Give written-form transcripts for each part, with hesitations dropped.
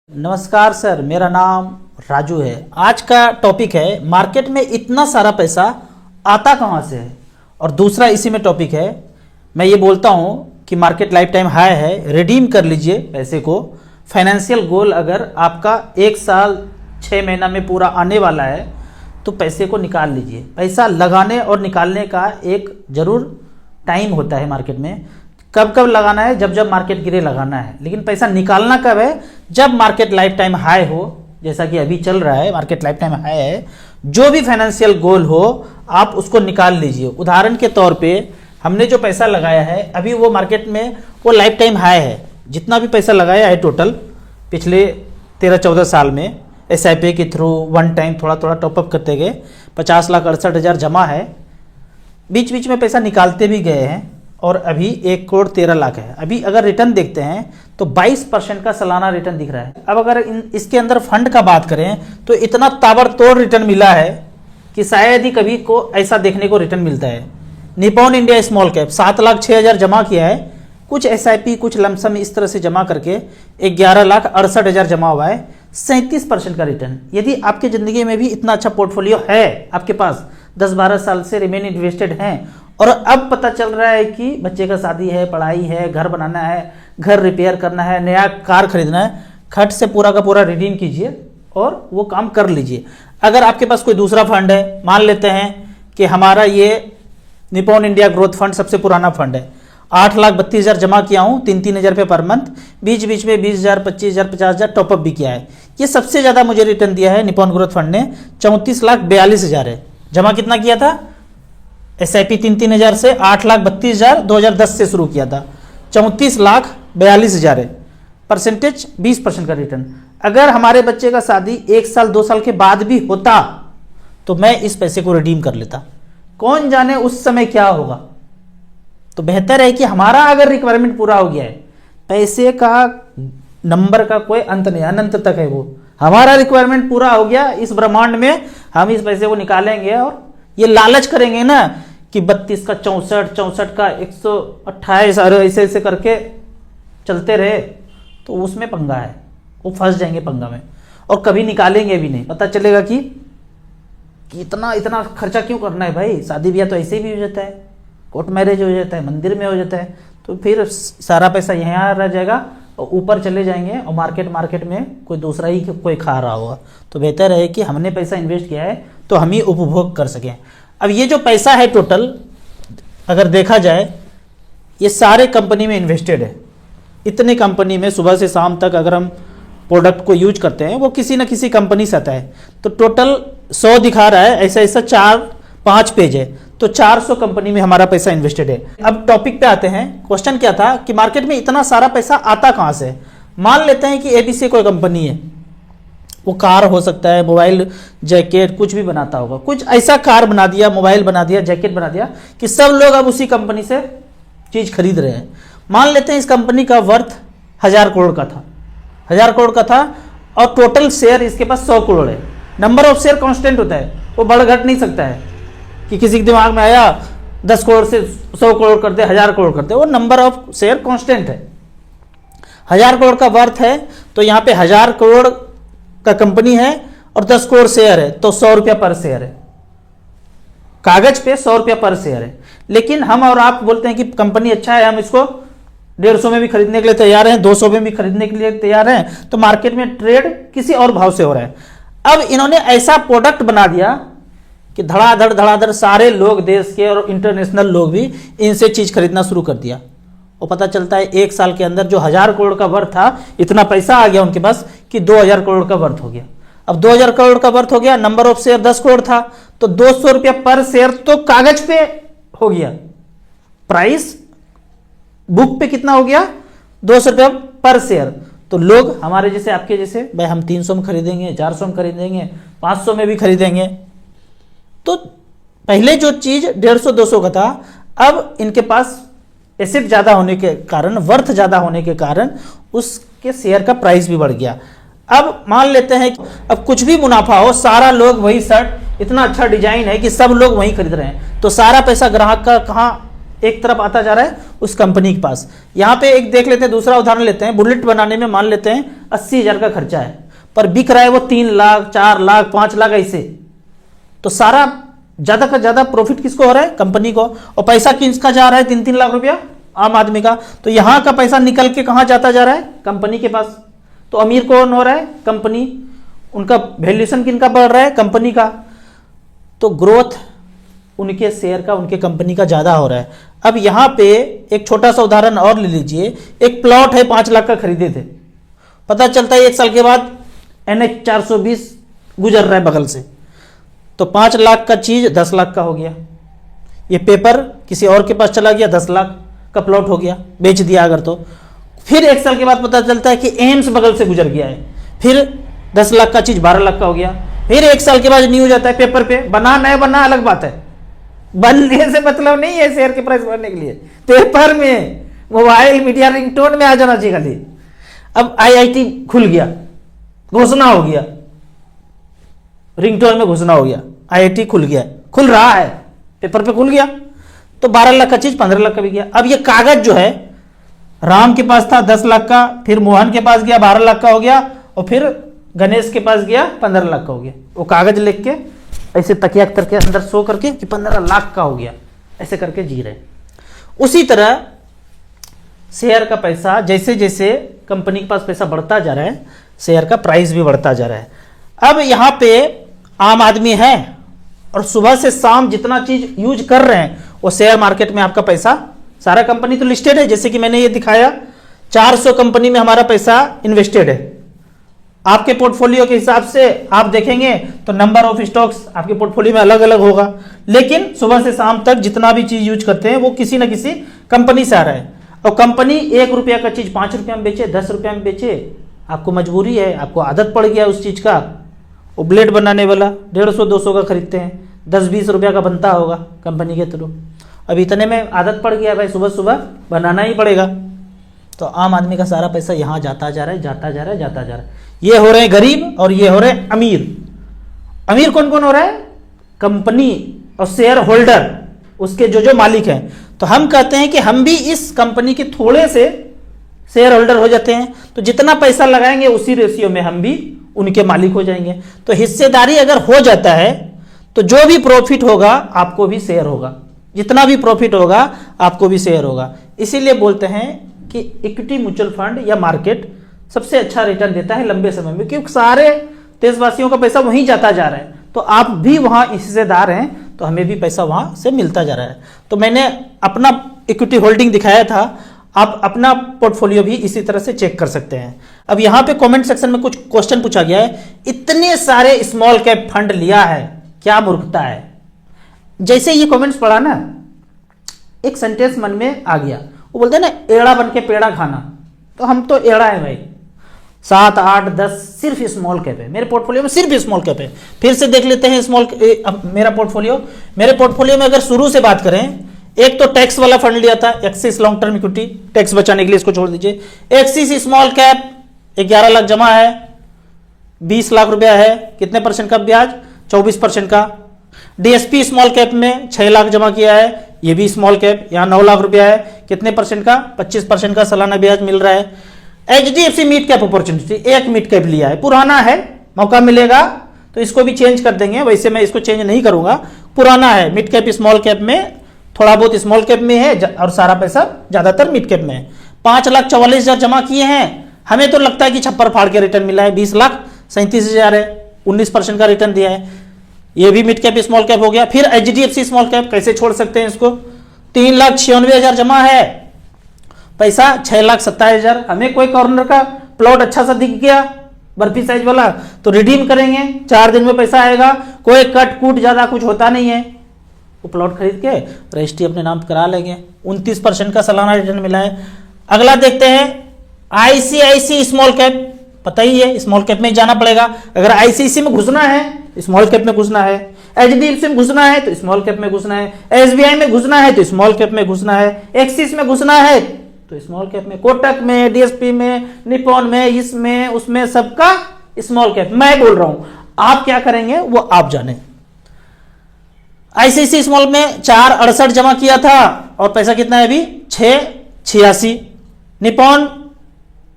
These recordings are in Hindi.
नमस्कार सर, मेरा नाम राजू है। आज का टॉपिक है मार्केट में इतना सारा पैसा आता कहाँ से है। और दूसरा इसी में टॉपिक है, मैं ये बोलता हूँ कि मार्केट लाइफ टाइम हाई है, रिडीम कर लीजिए पैसे को। फाइनेंशियल गोल अगर आपका 1 साल 6 महीना में पूरा आने वाला है तो पैसे को निकाल लीजिए। पैसा लगाने और निकालने का एक ज़रूर टाइम होता है मार्केट में। कब कब लगाना है? जब जब मार्केट गिरे लगाना है। लेकिन पैसा निकालना कब है? जब मार्केट लाइफ टाइम हाई हो, जैसा कि अभी चल रहा है, मार्केट लाइफ टाइम हाई है। जो भी फाइनेंशियल गोल हो आप उसको निकाल लीजिए। उदाहरण के तौर पे हमने जो पैसा लगाया है अभी वो मार्केट में वो लाइफ टाइम हाई है। जितना भी पैसा लगाया है टोटल पिछले 13-14 साल में SIP के थ्रू वन टाइम थोड़ा थोड़ा टॉपअप करते गए, 50,68,000 जमा है। बीच बीच में पैसा निकालते भी गए हैं और अभी 1,13,00,000 है। अभी अगर रिटर्न देखते हैं तो 22% का सालाना रिटर्न दिख रहा है। अब अगर इसके अंदर फंड का बात करें तो इतना ताबड़तोड़ रिटर्न मिला है कि शायद ही कभी को ऐसा देखने को रिटर्न मिलता है। निपॉन इंडिया स्मॉल कैप 7,06,000 जमा किया है। कुछ SIP कुछ लमसम इस तरह से जमा करके 11,68,000 जमा हुआ है। 37% का रिटर्न। यदि आपकी ज़िंदगी में भी इतना अच्छा पोर्टफोलियो है, आपके पास 10-12 साल से रिमेन इन्वेस्टेड हैं और अब पता चल रहा है कि बच्चे का शादी है, पढ़ाई है, घर बनाना है, घर रिपेयर करना है, नया कार खरीदना है, खट से पूरा का पूरा रिडीम कीजिए और वो काम कर लीजिए। अगर आपके पास कोई दूसरा फंड है, मान लेते हैं कि हमारा ये निपॉन इंडिया ग्रोथ फंड सबसे पुराना फंड है, 8,32,000 जमा किया हूँ 3-3 हज़ार रुपये पर मंथ। बीच बीच में 20,000, 25,000, 50,000 टॉपअप भी किया है। ये सबसे ज़्यादा मुझे रिटर्न दिया है निपॉन ग्रोथ फंड ने, 34,42,000 है। जमा कितना किया था? SIP 3-3 हज़ार से 8,32,000 2010 से शुरू किया था, 34,42,000 है। परसेंटेज 20% का रिटर्न। अगर हमारे बच्चे का शादी 1 साल 2 साल के बाद भी होता तो मैं इस पैसे को रिडीम कर लेता। कौन जाने उस समय क्या होगा। तो बेहतर है कि हमारा अगर रिक्वायरमेंट पूरा हो गया है, पैसे का नंबर का कोई अंत नहीं, अनंत तक है वो। हमारा रिक्वायरमेंट पूरा हो गया, इस ब्रह्मांड में हम इस पैसे को निकालेंगे और ये लालच करेंगे ना कि 32 का 64, 64 का 128 और ऐसे ऐसे करके चलते रहे तो उसमें पंगा है। वो फंस जाएंगे पंगा में और कभी निकालेंगे भी नहीं। पता चलेगा कि इतना इतना खर्चा क्यों करना है भाई, शादी ब्याह तो ऐसे भी हो जाता है, कोर्ट मैरिज हो जाता है, मंदिर में हो जाता है, तो फिर सारा पैसा यहाँ रह जाएगा और ऊपर चले जाएंगे और मार्केट में कोई दूसरा ही कोई खा रहा होगा। तो बेहतर है कि हमने पैसा इन्वेस्ट किया है तो हम ही उपभोग कर सकें। अब ये जो पैसा है टोटल अगर देखा जाए, ये सारे कंपनी में इन्वेस्टेड है। इतने कंपनी में सुबह से शाम तक अगर हम प्रोडक्ट को यूज करते हैं वो किसी न किसी कंपनी से आता है। तो टोटल 100 दिखा रहा है, ऐसा ऐसा 4-5 पेज है, तो 400 कंपनी में हमारा पैसा इन्वेस्टेड है। अब टॉपिक पे आते हैं। क्वेश्चन क्या था कि मार्केट में इतना सारा पैसा आता कहाँ से? मान लेते हैं कि ABC कोई कंपनी है, वो कार हो सकता है, मोबाइल, जैकेट, कुछ भी बनाता होगा। कुछ ऐसा कार बना दिया, मोबाइल बना दिया, जैकेट बना दिया कि सब लोग अब उसी कंपनी से चीज खरीद रहे हैं। मान लेते हैं इस कंपनी का वर्थ 1,000 करोड़ का था, 1,000 करोड़ का था और टोटल शेयर इसके पास 100 करोड़ है। नंबर ऑफ शेयर कांस्टेंट होता है, वो बढ़ घट नहीं सकता है कि किसी के दिमाग में आया 10 करोड़ से 100 करोड़ कर दे, 1,000 करोड़ कर दे। वो नंबर ऑफ शेयर कांस्टेंट है। 1,000 करोड़ का वर्थ है तो यहाँ पे 1,000 करोड़ का कंपनी है और 10 करोड़ शेयर है तो 100 रुपया पर शेयर है। कागज पे 100 रुपया पर शेयर है। लेकिन हम और आप बोलते हैं कि कंपनी अच्छा है, हम इसको 150 में भी खरीदने के लिए तैयार हैं, 200 में भी खरीदने के लिए तैयार हैं, तो मार्केट में ट्रेड किसी और भाव से हो रहा है। अब इन्होंने ऐसा प्रोडक्ट बना दिया कि धड़ाधड़ सारे लोग, देश के और इंटरनेशनल लोग भी इनसे चीज खरीदना शुरू कर दिया। और पता चलता है 1 साल के अंदर जो 1,000 करोड़ का वर्थ था, इतना पैसा आ गया उनके पास कि 2,000 करोड़ का वर्थ हो गया। अब 2,000 करोड़ का वर्थ हो गया, नंबर ऑफ शेयर 10 करोड़ था तो 200 रुपया पर शेयर तो कागज पे हो गया। प्राइस बुक पे कितना हो गया? 200 रुपया पर शेयर। तो लोग हमारे जैसे, आपके जैसे, भाई हम 300 में खरीदेंगे, 400 में खरीदेंगे, 500 में भी खरीदेंगे। तो पहले जो चीज 150-200 का था, अब इनके पास एसेट ज्यादा होने के कारण, वर्थ ज्यादा होने के कारण उसके शेयर का प्राइस भी बढ़ गया। अब मान लेते हैं कि अब कुछ भी मुनाफा हो, सारा लोग वही शर्ट, इतना अच्छा डिजाइन है कि सब लोग वही खरीद रहे हैं, तो सारा पैसा ग्राहक का कहाँ एक तरफ आता जा रहा है उस कंपनी के पास। यहां पे एक देख लेते हैं, दूसरा उदाहरण लेते हैं। बुलेट बनाने में मान लेते हैं 80,000 का खर्चा है, पर बिक रहा है वो 3 लाख, 4 लाख, 5 लाख ऐसे। तो सारा ज्यादा का ज्यादा प्रॉफिट किसको हो रहा है? कंपनी को। और पैसा किसका जा रहा है? 3-3 लाख रुपया आम आदमी का। तो यहां का पैसा निकल के कहां जाता जा रहा है? कंपनी के पास। तो अमीर कौन हो रहा है? कंपनी। उनका वैल्यूएशन किनका बढ़ रहा है? कंपनी का। तो ग्रोथ उनके शेयर का, उनके कंपनी का ज्यादा हो रहा है। अब यहां पे एक छोटा सा उदाहरण और ले लीजिए। एक प्लॉट है 5 लाख का खरीदे थे, पता चलता है 1 साल के बाद NH 420 गुजर रहा है बगल से, तो 5 लाख का चीज 10 लाख का हो गया। ये पेपर किसी और के पास चला गया, 10 लाख का प्लॉट हो गया, बेच दिया अगर तो। फिर 1 साल के बाद पता चलता है कि एम्स बगल से गुजर गया है, फिर 10 लाख का चीज 12 लाख का हो गया। फिर 1 साल के बाद न्यूज आता है पेपर पे, बना नया बना अलग बात है, बनने से मतलब नहीं है शेयर के प्राइस बढ़ने के लिए। पेपर में, मोबाइल, मीडिया, रिंगटोन में आ जाना चाहिए खाली। अब IIT खुल गया, घोषणा हो गया, रिंगटोन में घोषणा हो गया, IIT खुल गया, खुल रहा है, पेपर पे खुल गया, तो 12 लाख का चीज 15 लाख का भी गया। अब ये कागज जो है राम के पास था 10 लाख का, फिर मोहन के पास गया 12 लाख का हो गया, और फिर गणेश के पास गया 15 लाख का हो गया। वो कागज लिख के ऐसे तकिया करके अंदर सो करके कि 15 लाख का हो गया, ऐसे करके जी रहे। उसी तरह शेयर का पैसा, जैसे जैसे कंपनी के पास पैसा बढ़ता जा रहा है, शेयर का प्राइस भी बढ़ता जा रहा है। अब यहां पे आम आदमी है और सुबह से शाम जितना चीज यूज कर रहे हैं वो शेयर मार्केट में आपका पैसा, सारा कंपनी तो लिस्टेड है, जैसे कि मैंने ये दिखाया 400 कंपनी में हमारा पैसा इन्वेस्टेड है। आपके पोर्टफोलियो के हिसाब से आप देखेंगे तो नंबर ऑफ स्टॉक्स आपके पोर्टफोलियो में अलग अलग होगा, लेकिन सुबह से शाम तक जितना भी चीज यूज करते हैं वो किसी ना किसी कंपनी से आ रहा है। और कंपनी 1 रुपया का चीज 5 रुपया में बेचे, 10 रुपया में बेचे, आपको मजबूरी है, आपको आदत पड़ गया उस चीज का। वो ब्लेड बनाने वाला 150-200 का खरीदते हैं, 10-20 रुपया का बनता होगा कंपनी के थ्रू। अब इतने में आदत पड़ गया भाई, सुबह सुबह बनाना ही पड़ेगा। तो आम आदमी का सारा पैसा यहां जाता जा रहा है, जाता जा रहा है, जाता जा रहा है। ये हो रहे हैं गरीब और ये हो रहे हैं अमीर। अमीर कौन कौन हो रहा है? कंपनी और शेयर होल्डर, उसके जो जो मालिक हैं। तो हम कहते हैं कि हम भी इस कंपनी के थोड़े से शेयर होल्डर हो जाते हैं, तो जितना पैसा लगाएंगे उसी रेशियो में हम भी उनके मालिक हो जाएंगे। तो हिस्सेदारी अगर हो जाता है तो जो भी प्रॉफिट होगा आपको भी शेयर होगा, जितना भी प्रॉफिट होगा आपको भी शेयर होगा। इसीलिए बोलते हैं कि इक्विटी म्यूचुअल फंड या मार्केट सबसे अच्छा रिटर्न देता है लंबे समय में, क्योंकि सारे देशवासियों का पैसा वहीं जाता जा रहा है। तो आप भी वहां हिस्सेदार हैं, तो हमें भी पैसा वहां से मिलता जा रहा है। तो मैंने अपना इक्विटी होल्डिंग दिखाया था, आप अपना पोर्टफोलियो भी इसी तरह से चेक कर सकते हैं। अब यहां पे कमेंट सेक्शन में कुछ क्वेश्चन पूछा गया है, इतने सारे स्मॉल कैप फंड लिया है, क्या मूर्खता है? जैसे ये कमेंट्स पढ़ा ना, एक सेंटेंस मन में आ गया, वो बोलते हैं ना एड़ा बन के पेड़ा खाना। तो हम तो एड़ा है भाई, 7, 8, 10 सिर्फ स्मॉल कैप है मेरे पोर्टफोलियो में, सिर्फ स्मॉल कैप है। फिर से देख लेते हैं मेरा पोर्टफोलियो में अगर शुरू से बात करें, एक तो टैक्स वाला फंड लिया था, axis long term equity, tax बचाने के लिए इसको छोड़ दीजिए। एक्सिस स्मॉल कैप 11 लाख जमा है, 20 लाख रुपया है, कितने % का ब्याज? 24% का। DSP स्मॉल कैप में 6 लाख जमा किया है, ये भी स्मॉल कैप, यहां 9 लाख रुपया है, कितने % का? 25% का सालाना ब्याज मिल रहा है। HDFC मिड कैप अपॉर्चुनिटी, एक मिड कैप लिया है, पुराना है, मौका मिलेगा तो इसको भी चेंज कर देंगे, वैसे मैं इसको चेंज नहीं करूंगा, पुराना है। मिड कैप स्मॉल कैप में थोड़ा बहुत स्मॉल कैप में है और सारा पैसा ज्यादातर मिड कैप में है। 5,44,000 जमा किए हैं, हमें तो लगता है कि छप्पर फाड़ के रिटर्न मिला है, 20,37,000 है, 19% का रिटर्न दिया है, ये भी मिड कैप स्मॉल कैप हो गया। फिर HDFC स्मॉल कैप, कैसे छोड़ सकते हैं इसको? 3,96,000 जमा है, पैसा 6,27,000। हमें कोई कॉर्नर का प्लॉट अच्छा सा दिख गया बर्फी साइज वाला, तो रिडीम करेंगे, 4 दिन में पैसा आएगा, कोई कट कूट ज्यादा कुछ होता नहीं है, वो प्लॉट खरीद के रजिस्ट्री अपने नाम करा लेंगे। 29% का सालाना रिटर्न मिला है। अगला देखते हैं ICICI स्मॉल कैप, पता ही है स्मॉल कैप में जाना पड़ेगा। अगर ICICI में घुसना है स्मॉल कैप में घुसना है, HDFC में घुसना है तो स्मॉल कैप में घुसना है, SBI में घुसना है तो स्मॉल कैप में घुसना है, एक्सिस में घुसना है तो स्मॉल कैप में, कोटक में, DSP में, निपॉन में, इसमें उसमें सबका स्मॉल कैप। मैं बोल रहा हूं, आप क्या करेंगे वो आप जाने। आईसीआईसी स्मॉल में 468 जमा किया था और पैसा कितना है अभी 686। निपॉन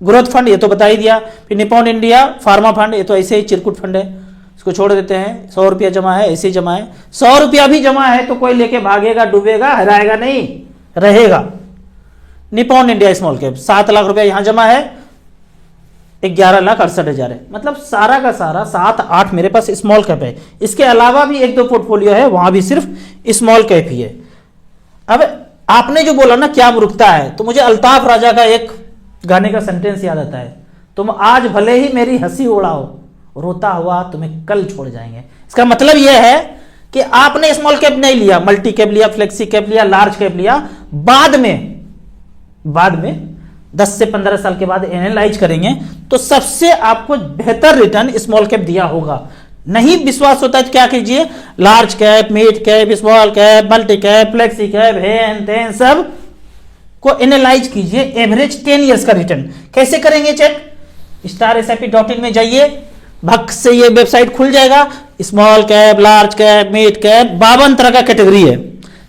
ग्रोथ फंड ये तो बता ही दिया, फिर निपॉन इंडिया फार्मा फंड ये तो ऐसे ही चिरकुट फंड है, इसको छोड़ देते हैं। 100 रुपया जमा है, ऐसे ही जमा है। 100 रुपया भी जमा है तो कोई लेके भागेगा, डूबेगा, हराएगा नहीं, रहेगा। Nippon India small cap 7 lakh रुपया यहां जमा है, 11,68,000 है, मतलब सारा का सारा 7-8 मेरे पास स्मॉल कैप है। इसके अलावा भी 1-2 पोर्टफोलियो है, वहां भी सिर्फ स्मॉल कैप ही है। अब आपने जो बोला ना क्या मूर्खता है, तो मुझे अल्ताफ राजा का एक गाने का सेंटेंस याद आता है, तुम आज भले ही मेरी हंसी उड़ाओ, रोता हुआ तुम्हें कल छोड़ जाएंगे। इसका मतलब यह है कि आपने स्मॉल कैप नहीं लिया, मल्टी कैप लिया, फ्लेक्सी कैप लिया, लार्ज कैप लिया, बाद में 10 से 15 साल के बाद एनालाइज करेंगे तो सबसे आपको बेहतर रिटर्न स्मॉल कैप दिया होगा। नहीं विश्वास होता है तो क्या कीजिए, large cap, mid cap, small cap, multi cap, flexi cap, हेन तेन सब को एनालाइज कीजिए, एवरेज 10 इयर्स का रिटर्न कैसे करेंगे चेक, StarSIP.in में जाइए, भक से ये वेबसाइट खुल जाएगा। Small cap, large cap, mid cap, 52 तरह का कैटेगरी है,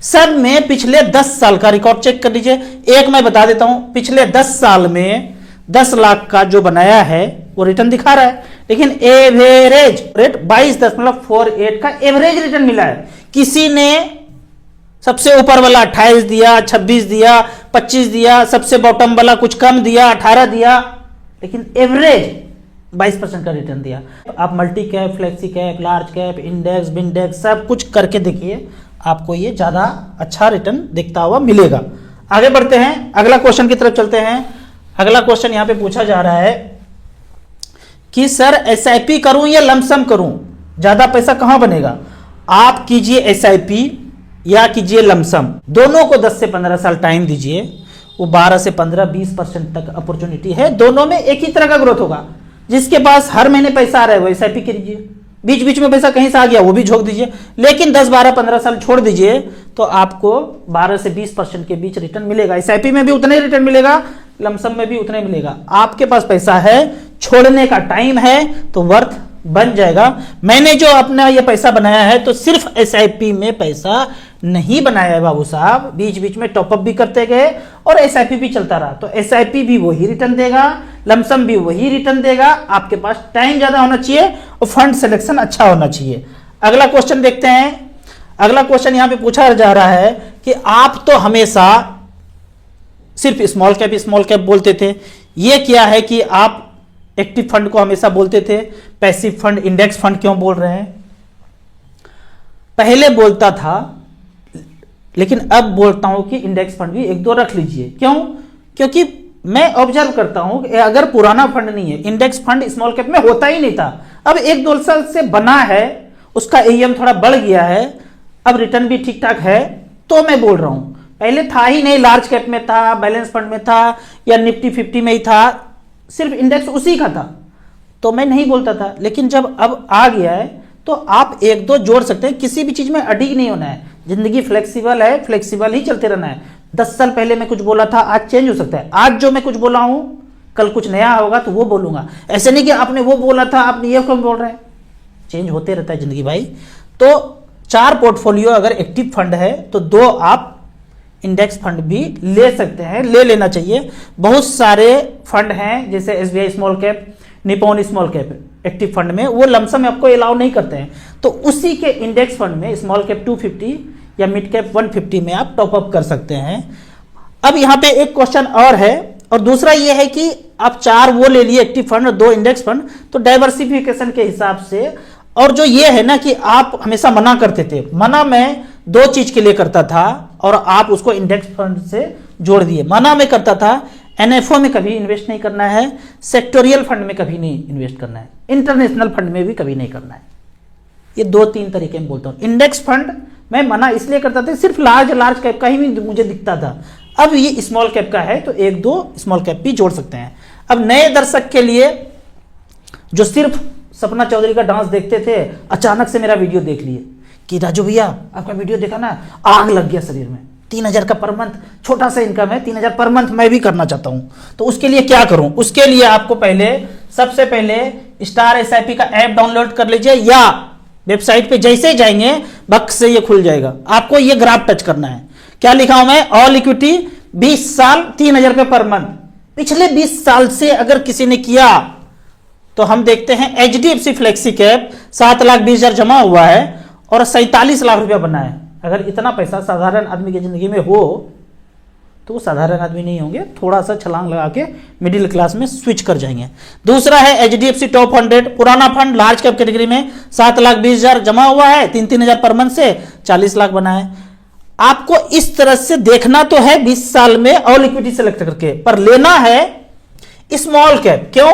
सब में पिछले 10 साल का रिकॉर्ड चेक कर लीजिए। एक मैं बता देता हूं, पिछले 10 साल में 10 लाख का जो बनाया है वो रिटर्न दिखा रहा है, लेकिन एवरेज रेट 22.48 का एवरेज रिटर्न मिला है। किसी ने सबसे ऊपर वाला 28 दिया, 26 दिया, 25 दिया, सबसे बॉटम वाला कुछ कम दिया, 18 दिया, लेकिन एवरेज 22% का रिटर्न दिया। आप multi cap, flexi cap, large cap, index, बिंडेक्स सब कुछ करके देखिए, आपको ये ज्यादा अच्छा रिटर्न दिखता हुआ मिलेगा। आगे बढ़ते हैं, अगला क्वेश्चन की तरफ चलते हैं। अगला क्वेश्चन यहां पे पूछा जा रहा है कि सर SIP करूं या लमसम करूं, ज्यादा पैसा कहां बनेगा। आप कीजिए SIP या कीजिए लमसम, दोनों को 10 से 15 साल टाइम दीजिए, वो 12 से 15-20% तक अपॉर्चुनिटी है, दोनों में एक ही तरह का ग्रोथ होगा। जिसके पास हर महीने पैसा आ रहा है वो SIP कीजिए, बीच बीच में पैसा कहीं से आ गया वो भी झोंक दीजिए, लेकिन 10, 12, 15 साल छोड़ दीजिए तो आपको 12 से 20% के बीच रिटर्न मिलेगा। SIP में भी उतना ही रिटर्न मिलेगा, लमसम में भी उतना ही मिलेगा। आपके पास पैसा है, छोड़ने का टाइम है तो वर्थ बन जाएगा। मैंने जो अपना ये पैसा बनाया है तो सिर्फ SIP में पैसा नहीं बनाया है बाबू साहब, बीच बीच में टॉपअप भी करते गए और SIP भी चलता रहा, तो SIP भी वही रिटर्न देगा, लमसम भी वही रिटर्न देगा। आपके पास टाइम ज्यादा होना चाहिए और फंड सिलेक्शन अच्छा होना चाहिए। अगला क्वेश्चन देखते हैं। अगला क्वेश्चन यहां पे पूछा जा रहा है कि आप तो हमेशा सिर्फ स्मॉल कैप बोलते थे, ये क्या है कि आप एक्टिव फंड को हमेशा बोलते थे, पैसिव फंड, इंडेक्स फंड क्यों बोल रहे हैं। पहले बोलता था लेकिन अब बोलता हूं कि इंडेक्स फंड भी 1-2 रख लीजिए। क्यों? क्योंकि मैं ऑब्जर्व करता हूं कि अगर पुराना फंड नहीं है, इंडेक्स फंड स्मॉल कैप में होता ही नहीं था, अब 1-2 साल से बना है, उसका AUM थोड़ा बढ़ गया है, अब रिटर्न भी ठीक ठाक है, तो मैं बोल रहा हूं। पहले था ही नहीं, लार्ज कैप में था, बैलेंस फंड में था या निफ्टी 50 में ही था, सिर्फ इंडेक्स उसी का था, तो मैं नहीं बोलता था। लेकिन जब अब आ गया है तो आप 1-2 जोड़ सकते हैं, किसी भी चीज में अडिग नहीं होना है। जिंदगी फ्लेक्सिबल है, फ्लेक्सिबल ही चलते रहना है। 10 साल पहले मैं कुछ बोला था, आज चेंज हो सकता है। आज जो मैं कुछ बोला हूं कल कुछ नया होगा तो वो बोलूंगा। ऐसे नहीं कि आपने वो बोला था आपने ये क्यों बोल रहे हैं, चेंज होते रहता है जिंदगी भाई। तो 4 पोर्टफोलियो अगर एक्टिव फंड है तो 2 आप इंडेक्स फंड भी ले सकते हैं, ले लेना चाहिए। बहुत सारे फंड हैं जैसे SBI small cap, Nippon small cap active fund में, वो लमसम में आपको अलाउ नहीं करते हैं, तो उसी के इंडेक्स फंड में स्मॉल कैप 250 या मिड कैप 150 में आप टॉप अप कर सकते हैं। अब यहां पे एक क्वेश्चन और है, और दूसरा ये है कि आप 4 वो ले लिए एक्टिव फंड और 2 इंडेक्स फंड, तो डाइवर्सिफिकेशन के हिसाब से। और जो ये है ना कि आप हमेशा मना करते थे, मना मैं 2 चीज के लिए करता था और आप उसको इंडेक्स फंड से जोड़ दिए। मना में करता था NFO में कभी इन्वेस्ट नहीं करना है, सेक्टोरियल फंड में कभी नहीं इन्वेस्ट करना है, इंटरनेशनल फंड में भी कभी नहीं करना है। ये 2-3 तरीके में बोलता हूं। इंडेक्स फंड मैं मना इसलिए करता था, सिर्फ लार्ज कैप का ही मुझे दिखता था। अब ये स्मॉल कैप का है तो 1-2 स्मॉल कैप भी जोड़ सकते हैं। अब नए दर्शक के लिए जो सिर्फ सपना चौधरी का डांस देखते थे, अचानक से मेरा वीडियो देख लिए कि राजू भैया आपका वीडियो देखा ना, आग लग गया शरीर में, 3000 का पर मंथ, छोटा सा इनकम है, 3000 पर मंथ मैं भी करना चाहता हूं, तो उसके लिए क्या करूं। उसके लिए आपको सबसे पहले StarSIP का ऐप डाउनलोड कर लीजिए, या वेबसाइट पे जैसे ही जाएंगे बक से ये खुल जाएगा। आपको ये ग्राफ टच करना है। क्या लिखा हूं मैं? ऑल इक्विटी 20 साल 3,000 रुपए पर मंथ। पिछले 20 साल से अगर किसी ने किया तो हम देखते हैं HDFC फ्लेक्सी कैप 7,20,000 जमा हुआ है और 47 लाख रुपया बना है। अगर इतना पैसा साधारण आदमी की जिंदगी में हो तो वो साधारण आदमी नहीं होंगे, थोड़ा सा छलांग लगा के मिडिल क्लास में स्विच कर जाएंगे। दूसरा है HDFC टॉप 100 पुराना फंड लार्ज कैप कैटेगरी में 7,20,000 जमा हुआ है, 3,000 पर मंथ से 40 लाख बना है। आपको इस तरह से देखना तो है 20 साल में ऑल इक्विटी सेलेक्ट करके, पर लेना है स्मॉल कैप। क्यों?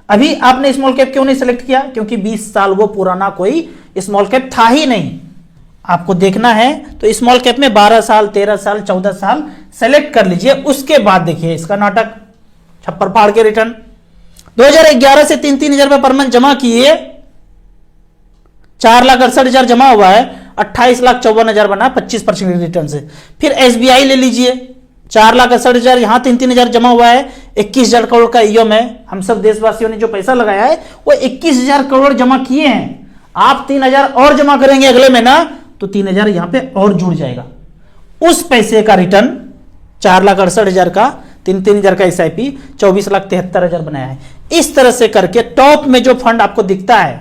अभी आपने स्मॉल कैप क्यों नहीं सेलेक्ट किया? क्योंकि 20 साल वो पुराना कोई स्मॉल कैप था ही नहीं। आपको देखना है तो स्मॉल कैप में 12 साल 13 साल 14 साल सेलेक्ट कर लीजिए, उसके बाद देखिए इसका नाटक। छप्पर फाड़ के रिटर्न 2011 से 3,000 रुपए पर मंथ जमा किए, 4,68,000 जमा हुआ है, 28,54,000 बना 25% रिटर्न से। फिर SBI ले लीजिए, 4,68,000 यहां 3,000 जमा हुआ है, 21,000 करोड़ का ईएम है। हम सब देशवासियों ने जो पैसा लगाया है वो 21,000 करोड़ जमा किए हैं। आप 3,000 और जमा करेंगे अगले महीना तो 3,000 यहां पे और जुड़ जाएगा। उस पैसे का रिटर्न 4,68,000 का 3,000 का SIP 24,73,000 बनाया है। इस तरह से करके टॉप में जो फंड आपको दिखता है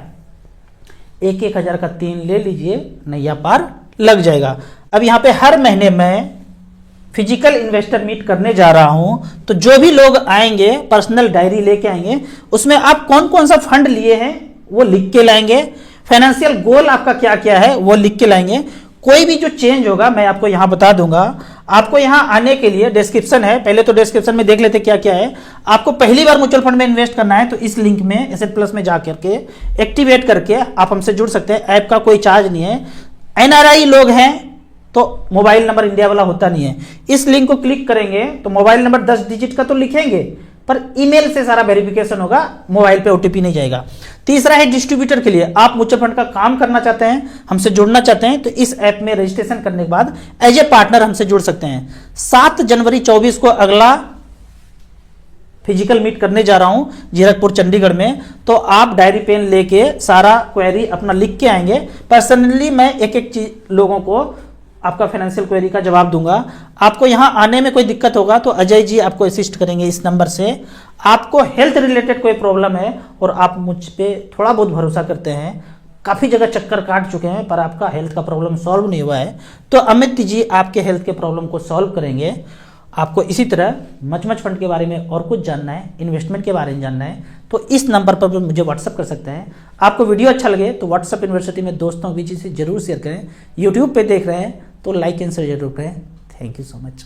1,000 का 3 ले लीजिए, नैया पार लग जाएगा। अब यहां पे हर महीने मैं फिजिकल इन्वेस्टर मीट करने जा रहा हूं, तो जो भी लोग आएंगे पर्सनल डायरी लेके आएंगे, उसमें आप कौन कौन सा फंड लिए हैं वो लिख के लाएंगे, फाइनेंशियल गोल आपका क्या क्या है वो लिख के लाएंगे। कोई भी जो चेंज होगा मैं आपको यहां बता दूंगा। आपको यहां आने के लिए डिस्क्रिप्शन है, पहले तो डिस्क्रिप्शन में देख लेते क्या क्या है। आपको पहली बार म्यूचुअल फंड में इन्वेस्ट करना है तो इस लिंक में एसेट प्लस में जाकर के एक्टिवेट करके आप हमसे जुड़ सकते हैं। ऐप का कोई चार्ज नहीं है। NRI लोग हैं तो मोबाइल नंबर इंडिया वाला होता नहीं है। इस लिंक को क्लिक करेंगे तो मोबाइल नंबर 10 डिजिट का तो लिखेंगे, पर ईमेल से सारा वेरिफिकेशन होगा, मोबाइल पे OTP नहीं जाएगा। तीसरा है डिस्ट्रीब्यूटर के लिए, आप म्यूचुअल फंड का काम करना चाहते हैं, हमसे जुड़ना चाहते हैं तो इस ऐप में रजिस्ट्रेशन करने के बाद एज ए पार्टनर हमसे जुड़ सकते हैं। 7 जनवरी 24 को अगला फिजिकल मीट करने जा रहा हूं जीरकपुर चंडीगढ़ में, तो आप डायरी पेन लेके सारा क्वेरी अपना लिख के आएंगे। पर्सनली मैं एक एक चीज लोगों को आपका फाइनेंशियल क्वेरी का जवाब दूंगा। आपको यहां आने में कोई दिक्कत होगा तो अजय जी आपको असिस्ट करेंगे इस नंबर से। आपको हेल्थ रिलेटेड कोई प्रॉब्लम है और आप मुझ पे थोड़ा बहुत भरोसा करते हैं, काफ़ी जगह चक्कर काट चुके हैं पर आपका हेल्थ का प्रॉब्लम सॉल्व नहीं हुआ है, तो अमित जी आपके हेल्थ के प्रॉब्लम को सॉल्व करेंगे। आपको इसी तरह मच फंड के बारे में और कुछ जानना है, इन्वेस्टमेंट के बारे में जानना है तो इस नंबर पर मुझे व्हाट्सअप कर सकते हैं। आपको वीडियो अच्छा लगे तो व्हाट्सअप यूनिवर्सिटी में दोस्तों बीच से जरूर शेयर करें। यूट्यूब पे देख रहे हैं तो लाइक एंड शेयर जरूर करें। Thank you so much.